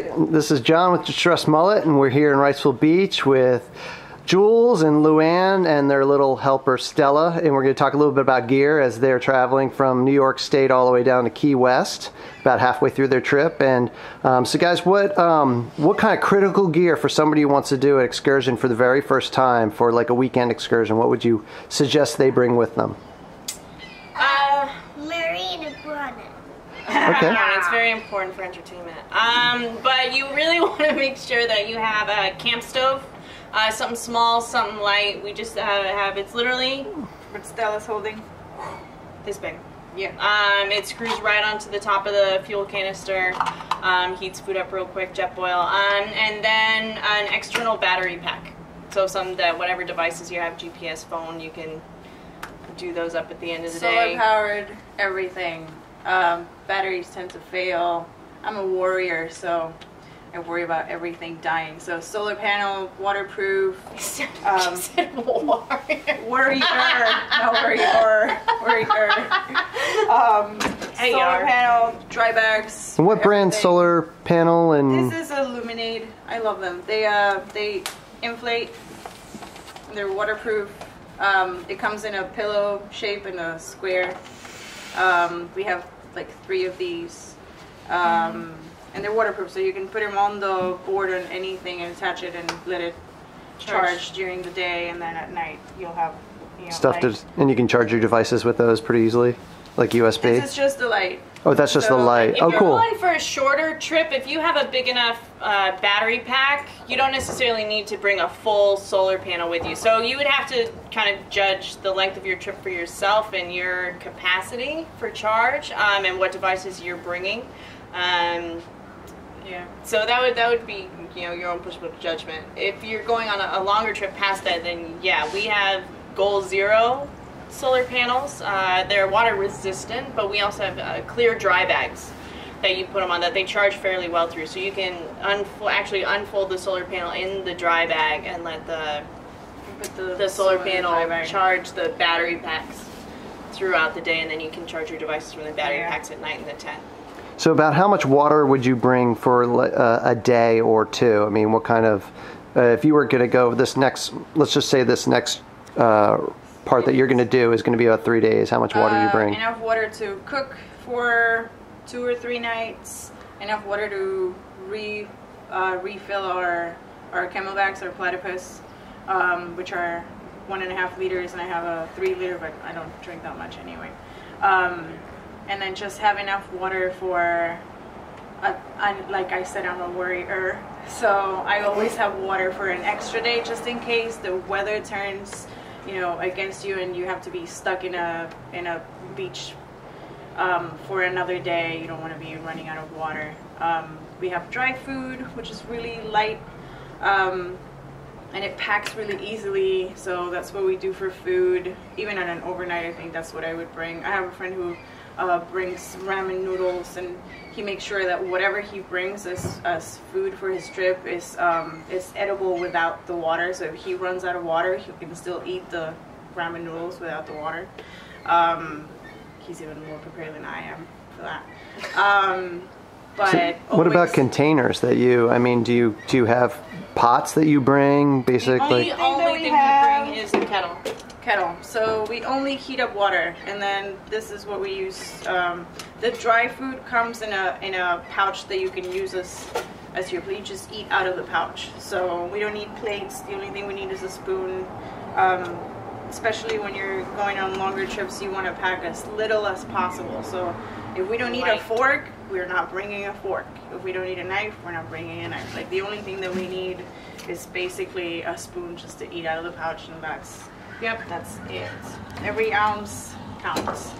right, this is John with Distressed Mullet, and we're here in Wrightsville Beach with Jules and Louanne and their little helper Stella, and we're going to talk a little bit about gear as they're traveling from New York State all the way down to Key West, about halfway through their trip. And so guys, what kind of critical gear for somebody who wants to do an excursion for the very first time, for like a weekend excursion, what would you suggest they bring with them? Marine iguana. Okay. Yeah, it's very important for entertainment. But you really want to make sure that you have a camp stove, something small, something light. We just have, it's literally what Stella's holding, this big. Yeah. It screws right onto the top of the fuel canister, heats food up real quick, jet boil, and then an external battery pack. So some that whatever devices you have, GPS, phone, you can do those up at the end of the day. Solar powered everything. Batteries tend to fail. I'm a warrior, so I worry about everything dying. So solar panel, waterproof. Warrior, no warrior, warrior. Solar panel, dry bags. And what brand solar panel? And this is Illuminate. I love them. They inflate. They're waterproof. It comes in a pillow shape and a square. We have like 3 of these, and they're waterproof, so you can put them on the board on anything and attach it and let it charge during the day, and then at night you'll have stuff and you can charge your devices with those pretty easily, like USB. This is just the light. Oh, that's just the light. Oh, cool. If you're going for a shorter trip, if you have a big enough battery pack, you don't necessarily need to bring a full solar panel with you. So you would have to kind of judge the length of your trip for yourself and your capacity for charge, and what devices you're bringing. Yeah. So that would be your own personal judgment. If you're going on a longer trip past that, then yeah, we have Goal Zero solar panels. They're water resistant, but we also have clear dry bags that you put them on that they charge fairly well through. So you can actually unfold the solar panel in the dry bag and let the solar panel charge the battery packs throughout the day, and then you can charge your devices from the battery packs at night in the tent. So about how much water would you bring for a day or two? I mean, what kind of, if you were going to go this next, let's just say this next part that you're going to do is going to be about 3 days, how much water do you bring? Enough water to cook for 2 or 3 nights, enough water to refill our camelbacks, our platypus, which are 1.5 liters, and I have a 3 liter, but I don't drink that much anyway. And then just have enough water for, like I said, I'm a warrior, so I always have water for an extra day just in case the weather turns against you and you have to be stuck in a beach for another day. You don't want to be running out of water. We have dry food, which is really light, and it packs really easily, so that's what we do for food. Even on an overnight, I think that's what I would bring. I have a friend who brings ramen noodles, and he makes sure that whatever he brings as food for his trip is edible without the water. So if he runs out of water, he can still eat the ramen noodles without the water. He's even more prepared than I am for that. But so what about containers that you? I mean, do you have pots that you bring? Basically, the only thing we bring is a kettle. So we only heat up water, and then this is what we use. The dry food comes in a pouch that you can use as your plate. You just eat out of the pouch. So we don't need plates. The only thing we need is a spoon. Especially when you're going on longer trips, you want to pack as little as possible. So if we don't need a fork, we're not bringing a fork. If we don't need a knife, we're not bringing a knife. Like, the only thing that we need is basically a spoon just to eat out of the pouch, and that's it. Every ounce counts.